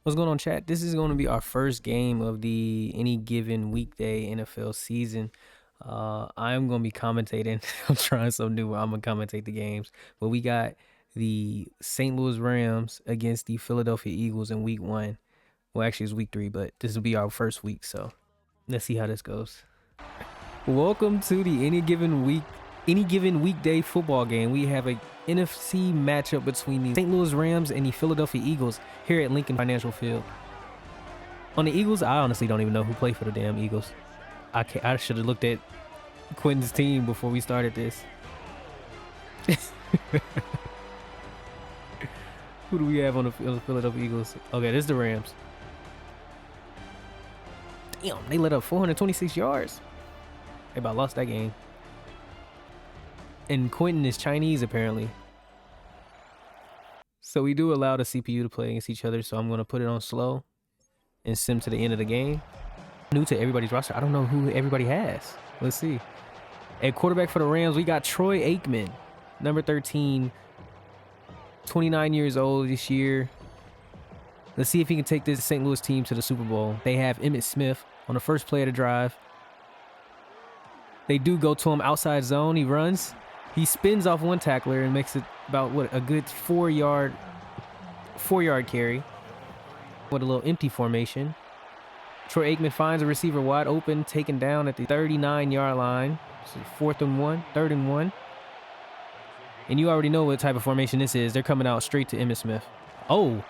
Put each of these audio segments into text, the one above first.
What's going on, chat? This is going to be our first game of the Any Given Weekday NFL season. I'm going to be commentating. I'm trying something new where I'm going to commentate the games. But we got the St. Louis Rams against the Philadelphia Eagles in week 1. Well, actually, it's week 3, but this will be our first week. So let's see how this goes. Welcome to the Any Given Weekday football game. We have a NFC matchup between the St. Louis Rams and the Philadelphia Eagles here at Lincoln Financial Field. On the Eagles, I honestly don't even know who played for the damn Eagles. I should have looked at Quentin's team before we started this. Who do we have on the Philadelphia Eagles? Okay, this is the Rams. Damn, they let up 426 yards. They about lost that game. And Quentin is Chinese, apparently. So we do allow the CPU to play against each other, so I'm going to put it on slow and sim to the end of the game. New to everybody's roster. I don't know who everybody has. Let's see. At quarterback for the Rams, we got Troy Aikman, number 13, 29 years old this year. Let's see if he can take this St. Louis team to the Super Bowl. They have Emmitt Smith on the first play of the drive. They do go to him outside zone. He runs. He spins off one tackler and makes it about, a good 4-yard carry with a little empty formation. Troy Aikman finds a receiver wide open, taken down at the 39-yard line. So 3rd and 1. And you already know what type of formation this is. They're coming out straight to Emmitt Smith. Oh,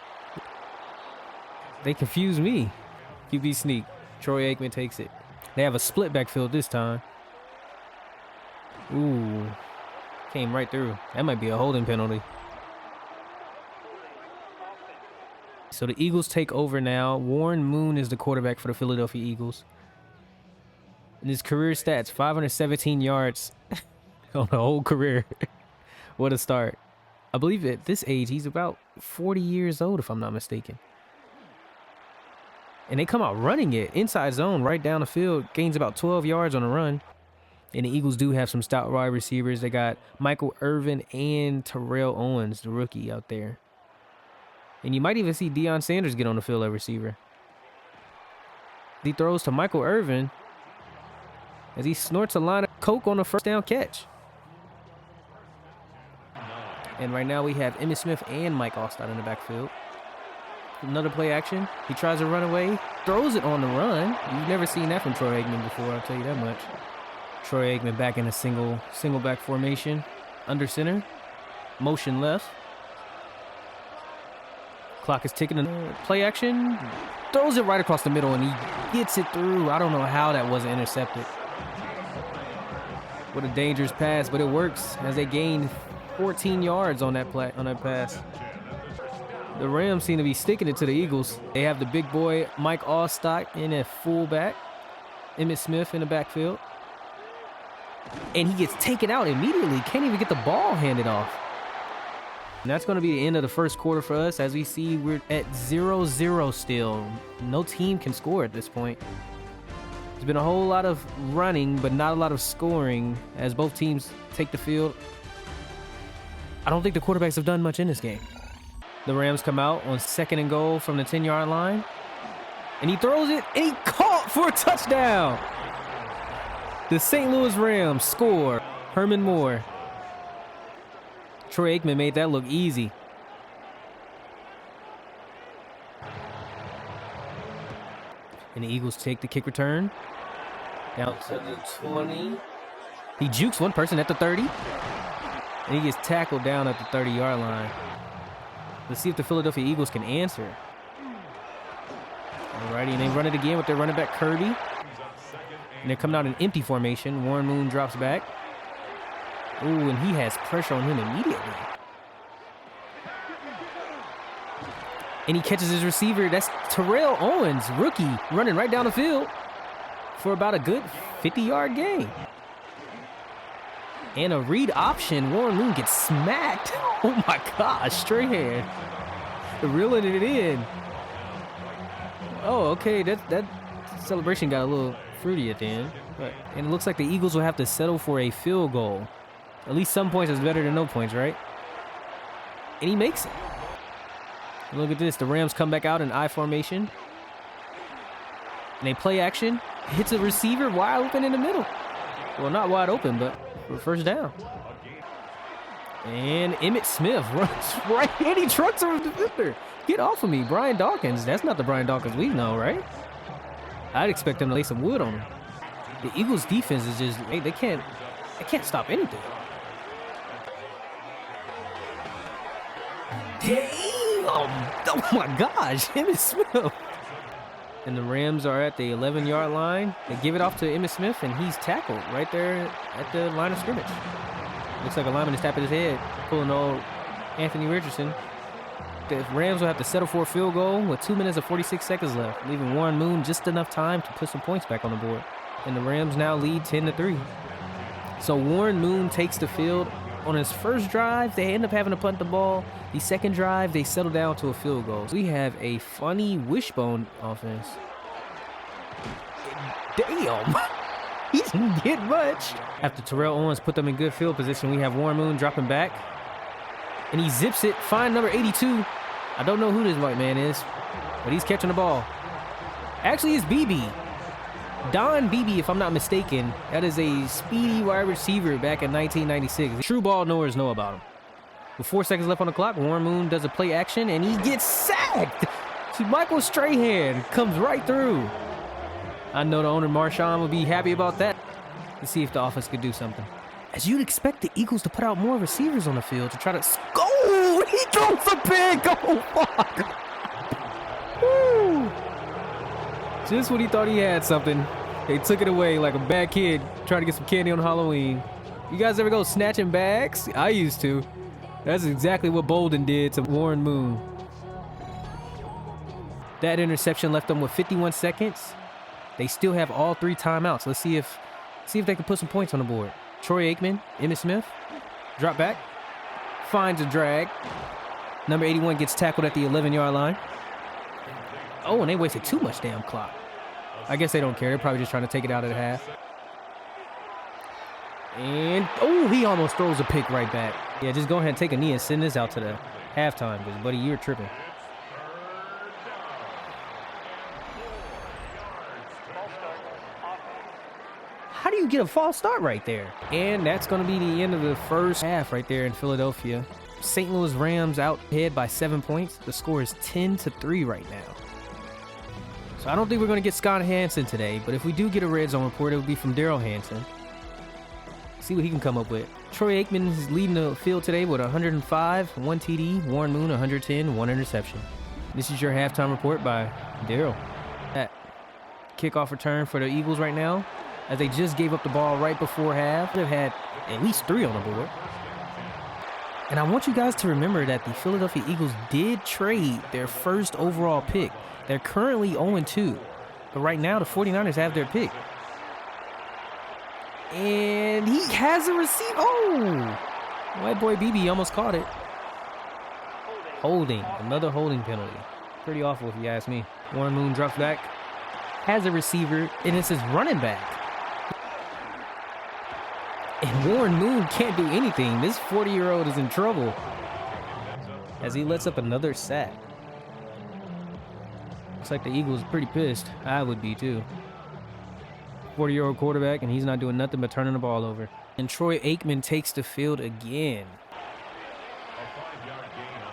they confused me. QB sneak. Troy Aikman takes it. They have a split backfield this time. Ooh. Came right through. That might be a holding penalty. So the Eagles take over now. Warren Moon is the quarterback for the Philadelphia Eagles. And his career stats, 517 yards on the whole career. What a start. I believe at this age, he's about 40 years old, if I'm not mistaken. And they come out running it. Inside zone, right down the field. Gains about 12 yards on the run. And the Eagles do have some stout wide receivers. They got Michael Irvin and Terrell Owens, the rookie, out there. And you might even see Deion Sanders get on the field at receiver. He throws to Michael Irvin as he snorts a line of coke on the first down catch. And right now we have Emmitt Smith and Mike Allstott in the backfield. Another play action. He tries to run away. Throws it on the run. You've never seen that from Troy Aikman before, I'll tell you that much. Troy Aikman back in a single back formation. Under center. Motion left. Clock is ticking. Play action. Throws it right across the middle and he gets it through. I don't know how that wasn't intercepted. What a dangerous pass, but it works as they gain 14 yards on that pass. The Rams seem to be sticking it to the Eagles. They have the big boy Mike Allstott in at fullback. Emmitt Smith in the backfield. And he gets taken out immediately. Can't even get the ball handed off. And that's going to be the end of the first quarter for us. As we see, we're at 0-0 still. No team can score at this point. There's been a whole lot of running, but not a lot of scoring as both teams take the field. I don't think the quarterbacks have done much in this game. The Rams come out on 2nd and goal from the 10-yard line. And he throws it, and he caught for a touchdown. The St. Louis Rams score. Herman Moore. Troy Aikman made that look easy. And the Eagles take the kick return. Down to the 20. He jukes one person at the 30. And he gets tackled down at the 30-yard line. Let's see if the Philadelphia Eagles can answer. Alrighty, and they run it again with their running back, Kirby. And they're coming out in empty formation. Warren Moon drops back. Ooh, and he has pressure on him immediately. And he catches his receiver. That's Terrell Owens, rookie, running right down the field for about a good 50-yard gain. And a read option. Warren Moon gets smacked. Oh my gosh, Strahan. Reeling it in. Oh, okay, that celebration got a little fruity at the end. And it looks like the Eagles will have to settle for a field goal. At least some points is better than no points, right? And he makes it. Look at this. The Rams come back out in I formation. And they play action. Hits a receiver wide open in the middle. Well, not wide open, but for first down. And Emmitt Smith runs right in. He trucks over the defender. Get off of me, Brian Dawkins. That's not the Brian Dawkins we know, right? I'd expect them to lay some wood on him. The Eagles' defense is just, they can't stop anything. Damn! Oh my gosh, Emmitt Smith. And the Rams are at the 11-yard line. They give it off to Emmitt Smith, and he's tackled right there at the line of scrimmage. Looks like a lineman is tapping his head, pulling old Anthony Richardson. The Rams will have to settle for a field goal with 2 minutes and 46 seconds left, leaving Warren Moon just enough time to put some points back on the board. And the Rams now lead 10-3. So Warren Moon takes the field. On his first drive, they end up having to punt the ball. The second drive, they settle down to a field goal. We have a funny wishbone offense. Damn! He didn't get much. After Terrell Owens put them in good field position, we have Warren Moon dropping back. And he zips it. Find number 82. I don't know who this white man is, but he's catching the ball. Actually, it's BB. Don Beebe, if I'm not mistaken. That is a speedy wide receiver back in 1996. True ball knowers know about him. With 4 seconds left on the clock, Warren Moon does a play action, and he gets sacked. See, Michael Strahan comes right through. I know the owner, Marshawn, will be happy about that. Let's see if the offense could do something. As you'd expect the Eagles to put out more receivers on the field to try to score. He throws a pick. Oh, fuck. Woo. Just when he thought he had something, they took it away like a bad kid trying to get some candy on Halloween. You guys ever go snatching bags? I used to. That's exactly what Bolden did to Warren Moon. That interception left them with 51 seconds. They still have all 3 timeouts. Let's see if they can put some points on the board. Troy Aikman, Emmitt Smith, drop back, finds a drag. Number 81 gets tackled at the 11-yard line. Oh, and they wasted too much damn clock. I guess they don't care. They're probably just trying to take it out at half. And, oh, he almost throws a pick right back. Yeah, just go ahead and take a knee and send this out to the halftime because, buddy, you're tripping. How do you get a false start right there? And that's going to be the end of the first half right there in Philadelphia. St. Louis Rams out ahead by 7 points. The score is 10-3 right now. So I don't think we're going to get Scott Hansen today, but if we do get a red zone report, it will be from Daryl Hansen. See what he can come up with. Troy Aikman is leading the field today with 105, 1 TD, Warren Moon 110, 1 interception. This is your halftime report by Daryl. That kickoff return for the Eagles right now, as they just gave up the ball right before half. They've had at least 3 on the board. And I want you guys to remember that the Philadelphia Eagles did trade their first overall pick. They're currently 0-2, but right now the 49ers have their pick. And he has a receiver. Oh, white boy BB almost caught it. Holding, another holding penalty. Pretty awful if you ask me. Warren Moon drops back, has a receiver, and it's his running back. And Warren Moon can't do anything. This 40-year-old is in trouble as he lets up another sack. Looks like the Eagles are pretty pissed. I would be too. 40-year-old quarterback, and he's not doing nothing but turning the ball over. And Troy Aikman takes the field again.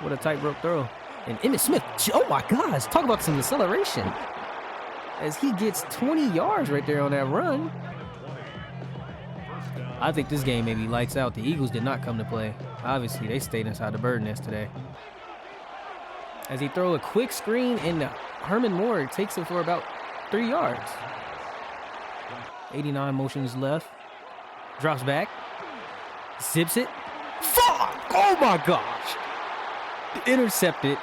What a tightrope throw. And Emmitt Smith, oh my gosh, talk about some acceleration. As he gets 20 yards right there on that run. I think this game maybe lights out. The Eagles did not come to play. Obviously, they stayed inside the bird nest today. As he throw a quick screen, and Herman Moore takes it for about 3 yards. 89 motions left. Drops back. Zips it. Fuck! Oh my gosh! Intercepted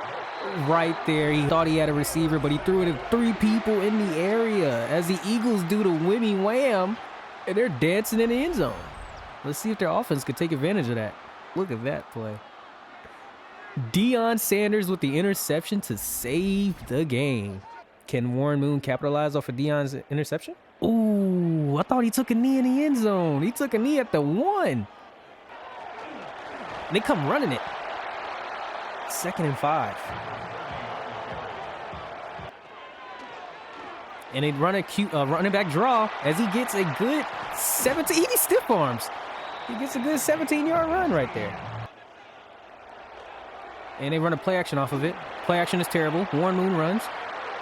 right there. He thought he had a receiver, but he threw it at 3 people in the area as the Eagles do the whammy wham, and they're dancing in the end zone. Let's see if their offense could take advantage of that. Look at that play. Deion Sanders with the interception to save the game. Can Warren Moon capitalize off of Deion's interception? Ooh, I thought he took a knee in the end zone. He took a knee at the 1. They come running it. 2nd and 5. And they run a cute running back draw as he gets a good 17. He stiff arms. He gets a good 17-yard run right there. And they run a play action off of it. Play action is terrible. Warren Moon runs.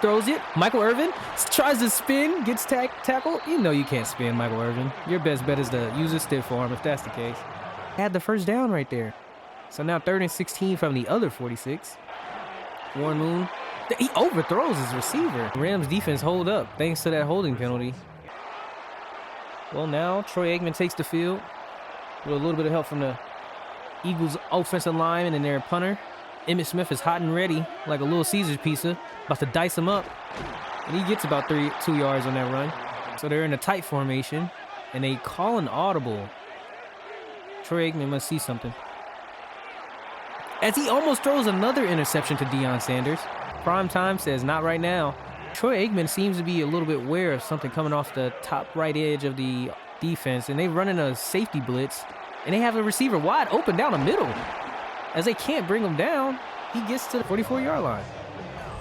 Throws it. Michael Irvin tries to spin. Gets tackled. You know you can't spin, Michael Irvin. Your best bet is to use a stiff arm if that's the case. Had the first down right there. So now 3rd and 16 from the other 46. Warren Moon. He overthrows his receiver. Rams defense hold up thanks to that holding penalty. Well, now Troy Aikman takes the field with a little bit of help from the Eagles offensive lineman and their punter. Emmitt Smith is hot and ready like a Little Caesars pizza, about to dice him up. And he gets about 2 yards on that run. So they're in a tight formation, and they call an audible. Troy Aikman must see something. As he almost throws another interception to Deion Sanders. Prime time says not right now. Troy Aikman seems to be a little bit aware of something coming off the top right edge of the defense, and they're running a safety blitz, and they have a receiver wide open down the middle. As they can't bring him down, he gets to the 44-yard line.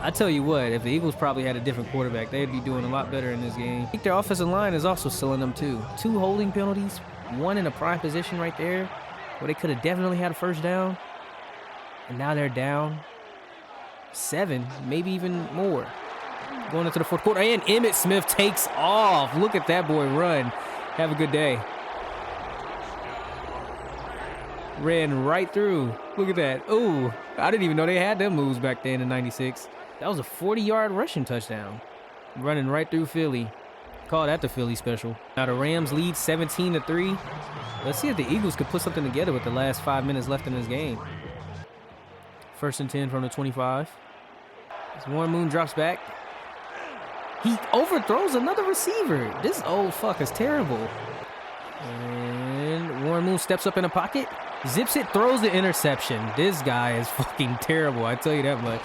I tell you what, if the Eagles probably had a different quarterback, they'd be doing a lot better in this game. I think their offensive line is also selling them too. 2 holding penalties, 1 in a prime position right there, where they could have definitely had a first down. And now they're down 7, maybe even more. Going into the 4th quarter, and Emmitt Smith takes off. Look at that boy run. Have a good day. Ran right through. Look at that. Ooh, I didn't even know they had them moves back then in '96. That was a 40-yard rushing touchdown. Running right through Philly. Call that the Philly special. Now the Rams lead 17-3. Let's see if the Eagles could put something together with the last 5 minutes left in this game. 1st and 10 from the 25. As Warren Moon drops back. He overthrows another receiver. This old fuck is terrible. And Warren Moon steps up in the pocket. Zips it, throws the interception. This guy is fucking terrible, I tell you that much.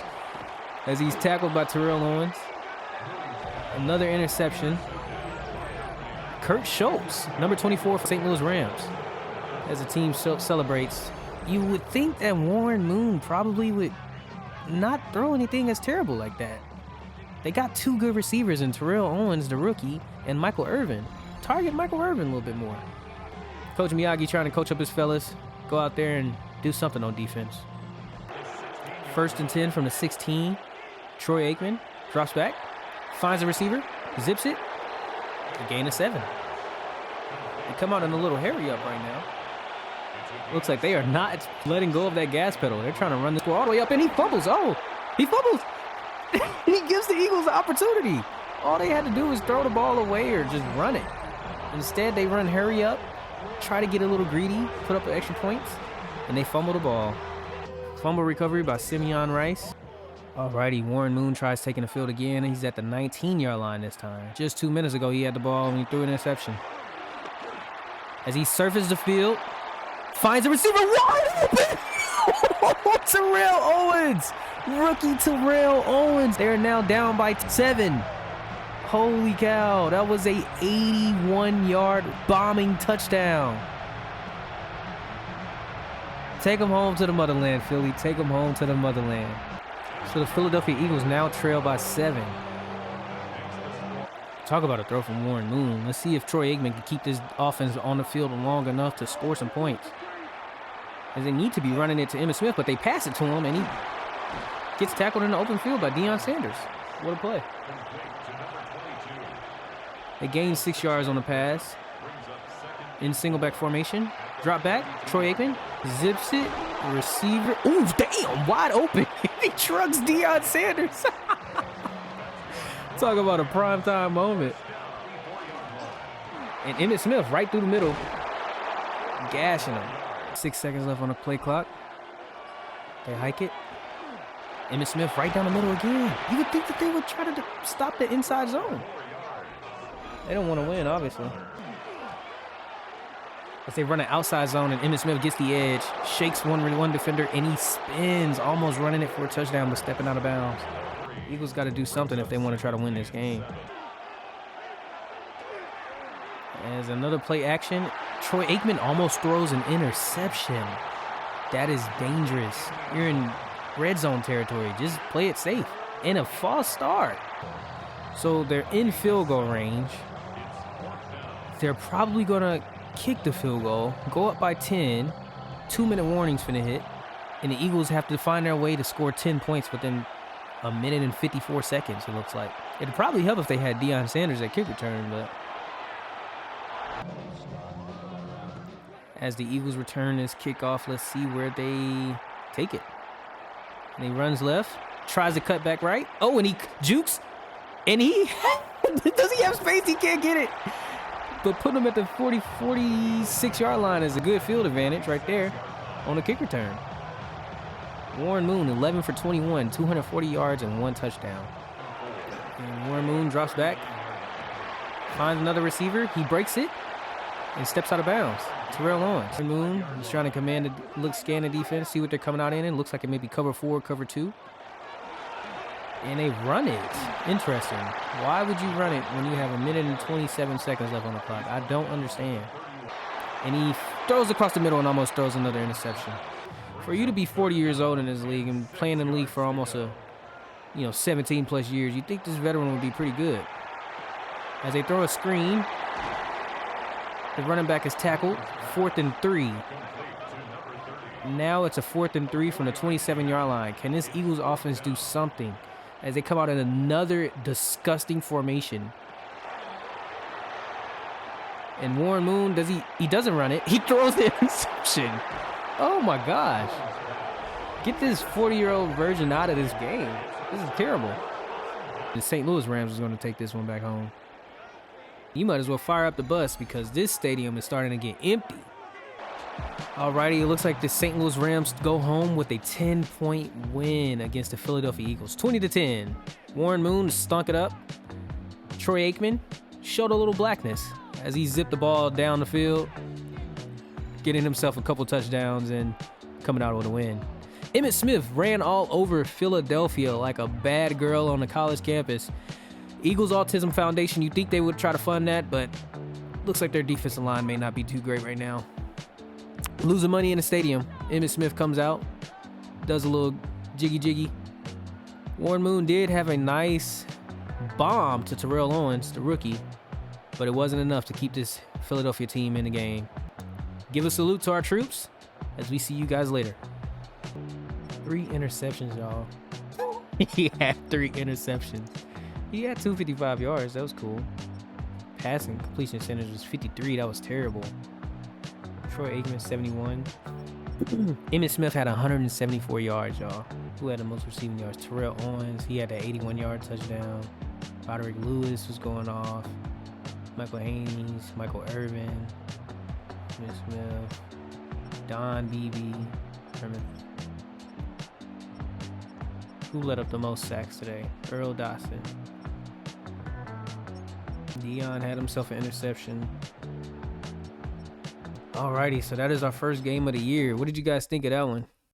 As he's tackled by Terrell Owens. Another interception. Kurt Schultz, number 24 for St. Louis Rams. As the team celebrates, you would think that Warren Moon probably would not throw anything as terrible like that. They got 2 good receivers in Terrell Owens, the rookie, and Michael Irvin. Target Michael Irvin a little bit more. Coach Miyagi trying to coach up his fellas. Go out there and do something on defense. 1st and 10 from the 16. Troy Aikman drops back, finds the receiver, zips it, a gain of 7. They come out in a little hurry up right now. Looks like they are not letting go of that gas pedal. They're trying to run this all the way up, and he fumbles. Oh, he fumbles. He gives the Eagles the opportunity. All they had to do was throw the ball away or just run it. Instead, they run hurry up, try to get a little greedy, put up extra points, and they fumble the ball. Fumble recovery by Simeon Rice. Alrighty, Warren Moon tries taking the field again. He's at the 19-yard line this time. Just 2 minutes ago, he had the ball and he threw an interception. As he surfaces the field, finds a receiver wide open. Terrell Owens, rookie Terrell Owens. They're now down by 7. Holy cow, that was a 81-yard bombing touchdown. Take them home to the motherland, Philly. Take them home to the motherland. So the Philadelphia Eagles now trail by 7. Talk about a throw from Warren Moon. Let's see if Troy Aikman can keep this offense on the field long enough to score some points. As they need to be running it to Emmitt Smith, but they pass it to him, and he gets tackled in the open field by Deion Sanders. What a play. They gain 6 yards on the pass. In single back formation. Drop back. Troy Aikman zips it. Receiver. Ooh, damn, wide open. He trucks Deion Sanders. Talk about a primetime moment. And Emmitt Smith right through the middle. Gashing him. 6 seconds left on the play clock. They hike it. Emmitt Smith right down the middle again. You would think that they would try to stop the inside zone. They don't want to win, obviously. As they run an outside zone and Emmitt Smith gets the edge, shakes one defender, and he spins, almost running it for a touchdown, but stepping out of bounds. Eagles got to do something if they want to try to win this game. As another play action, Troy Aikman almost throws an interception. That is dangerous. You're in red zone territory. Just play it safe. And a false start. So they're in field goal range. They're probably going to kick the field goal, go up by 10. 2-minute warnings finna hit. And the Eagles have to find their way to score 10 points within a minute and 54 seconds, it looks like. It'd probably help if they had Deion Sanders at kick return, but as the Eagles return this kickoff, let's see where they take it. And he runs left, tries to cut back right. Oh, and he jukes. And he does he have space? He can't get it. But putting him at the 46-yard line is a good field advantage right there on the kick return. Warren Moon, 11 for 21, 240 yards and 1 touchdown. And Warren Moon drops back, finds another receiver. He breaks it and steps out of bounds. Terrell Owens. Warren Moon is trying to scan the defense, see what they're coming out in. It looks like it may be cover 4, cover 2. And they run it. Interesting. Why would you run it when you have a minute and 27 seconds left on the clock? I don't understand. And he throws across the middle and almost throws another interception. For you to be 40 years old in this league and playing in the league for almost 17 plus years, you'd think this veteran would be pretty good. As they throw a screen, the running back is tackled. 4th and 3. Now it's a 4th and 3 from the 27-yard line. Can this Eagles offense do something as they come out in another disgusting formation? And Warren Moon, he doesn't run it. He throws the interception. Oh my gosh. Get this 40-year-old version out of this game. This is terrible. The St. Louis Rams is going to take this one back home. You might as well fire up the bus because this stadium is starting to get empty. Alrighty, it looks like the St. Louis Rams go home with a 10-point win against the Philadelphia Eagles. 20-10. Warren Moon stunk it up. Troy Aikman showed a little blackness as he zipped the ball down the field, getting himself a couple touchdowns and coming out with a win. Emmitt Smith ran all over Philadelphia like a bad girl on a college campus. Eagles Autism Foundation, you think they would try to fund that, but looks like their defensive line may not be too great right now. Losing money in the stadium. Emmitt Smith comes out, does a little jiggy. Warren Moon did have a nice bomb to Terrell Owens, the rookie, but it wasn't enough to keep this Philadelphia team in the game. Give a salute to our troops as we see you guys later. 3 interceptions, y'all. He had 3 interceptions. He had 255 yards. That was cool. Passing completion percentage was 53. That was terrible. Troy Aikman, 71. Emmitt Smith had 174 yards, y'all. Who had the most receiving yards? Terrell Owens. He had that 81-yard touchdown. Roderick Lewis was going off. Michael Haynes, Michael Irvin, Emmitt Smith, Don Beebe, Herman. Who led up the most sacks today? Earl Dawson. Deion had himself an interception. Alrighty, so that is our first game of the year. What did you guys think of that one?